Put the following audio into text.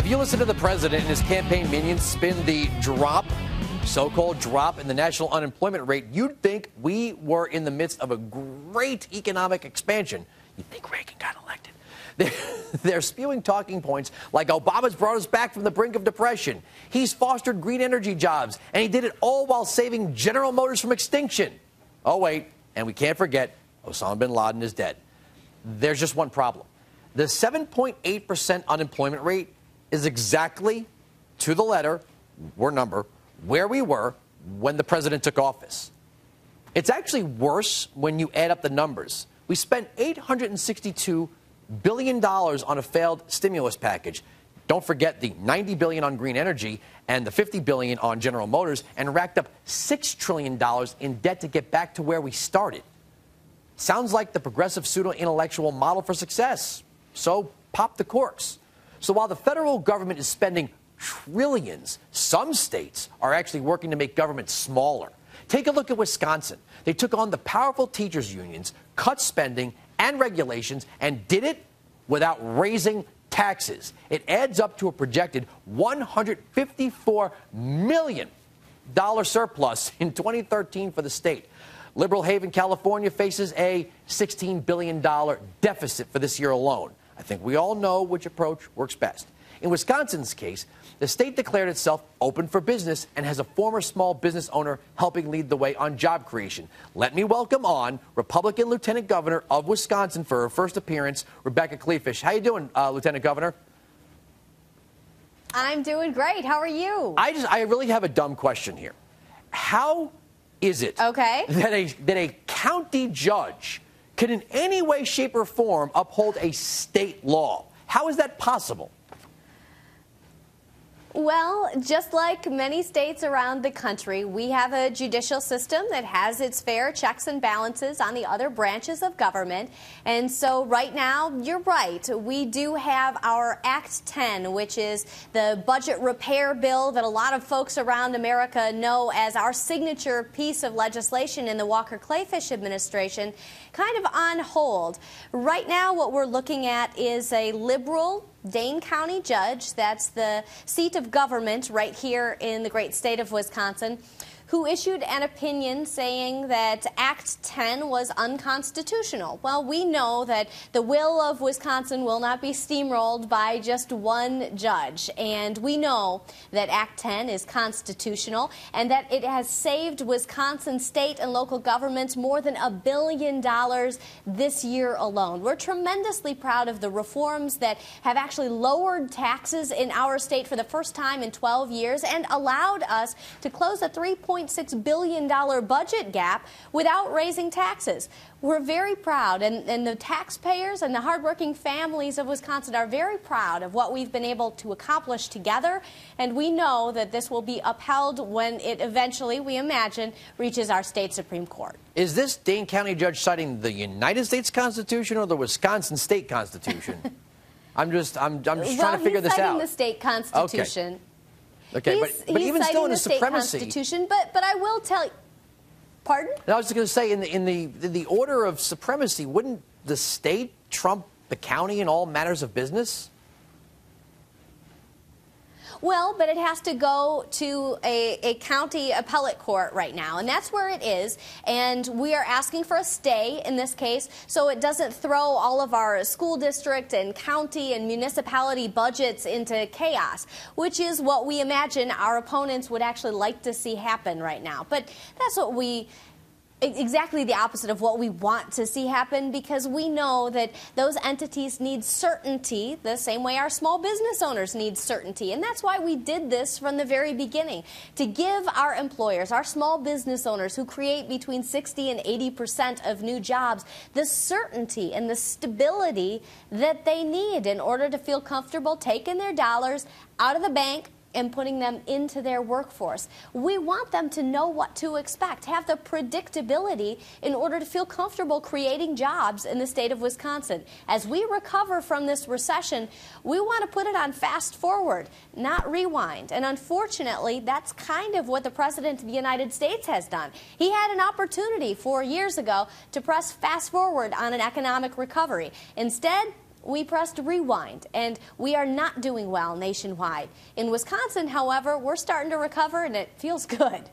If you listen to the president and his campaign minions spin the so-called drop in the national unemployment rate, you'd think we were in the midst of a great economic expansion. You'd think Reagan got elected. They're spewing talking points like Obama's brought us back from the brink of depression. He's fostered green energy jobs, and he did it all while saving General Motors from extinction. Oh, wait, and we can't forget Osama bin Laden is dead. There's just one problem. The 7.8% unemployment rate is exactly, to the letter, where we were when the president took office. It's actually worse when you add up the numbers. We spent $862 billion on a failed stimulus package. Don't forget the $90 billion on green energy and the $50 billion on General Motors, and racked up $6 trillion in debt to get back to where we started. Sounds like the progressive pseudo-intellectual model for success. So pop the corks. So while the federal government is spending trillions, some states are actually working to make government smaller. Take a look at Wisconsin. They took on the powerful teachers' unions, cut spending and regulations, and did it without raising taxes. It adds up to a projected $154 million surplus in 2013 for the state. Liberal Haven, California faces a $16 billion deficit for this year alone. I think we all know which approach works best. In Wisconsin's case, the state declared itself open for business and has a former small business owner helping lead the way on job creation. Let me welcome on Republican Lieutenant Governor of Wisconsin for her first appearance, Rebecca Kleefisch. How you doing, Lieutenant Governor? I'm doing great. How are you? I really have a dumb question here. How is it that a county judge can in any way, shape, or form uphold a state law? How is that possible? Well, just like many states around the country, we have a judicial system that has its fair checks and balances on the other branches of government. And so right now, you're right, we do have our Act 10, which is the budget repair bill that a lot of folks around America know as our signature piece of legislation in the Walker-Kleefisch administration, kind of on hold. Right now, what we're looking at is a liberal Dane County judge, that's the seat of government right here in the great state of Wisconsin, who issued an opinion saying that Act 10 was unconstitutional. Well, we know that the will of Wisconsin will not be steamrolled by just one judge, and we know that Act 10 is constitutional and that it has saved Wisconsin state and local governments more than $1 billion this year alone. We're tremendously proud of the reforms that have actually lowered taxes in our state for the first time in 12 years and allowed us to close a $3.6 billion budget gap without raising taxes. We're very proud, and the taxpayers and the hardworking families of Wisconsin are very proud of what we've been able to accomplish together, and we know that this will be upheld when it eventually, we imagine, reaches our state Supreme Court. Is this Dane County judge citing the United States Constitution or the Wisconsin State Constitution? I'm just trying to figure this out. He's citing the state Constitution. Okay, but even still in the supremacy, Constitution, but I will tell you. Pardon? I was just going to say, in the order of supremacy, wouldn't the state trump the county in all matters of business? Well, but it has to go to a county appellate court right now, and that's where it is. And we are asking for a stay in this case so it doesn't throw all of our school district and county and municipality budgets into chaos, which is what we imagine our opponents would actually like to see happen right now. But that's what exactly the opposite of what we want to see happen, because we know that those entities need certainty the same way our small business owners need certainty. And that's why we did this from the very beginning, to give our employers, our small business owners who create between 60 and 80% of new jobs, the certainty and the stability that they need in order to feel comfortable taking their dollars out of the bank and putting them into their workforce. We want them to know what to expect, have the predictability in order to feel comfortable creating jobs in the state of Wisconsin. As we recover from this recession, we want to put it on fast forward, not rewind. And unfortunately, that's kind of what the President of the United States has done. He had an opportunity 4 years ago to press fast forward on an economic recovery. Instead, we pressed rewind, and we are not doing well nationwide. In Wisconsin, however, we're starting to recover, and it feels good.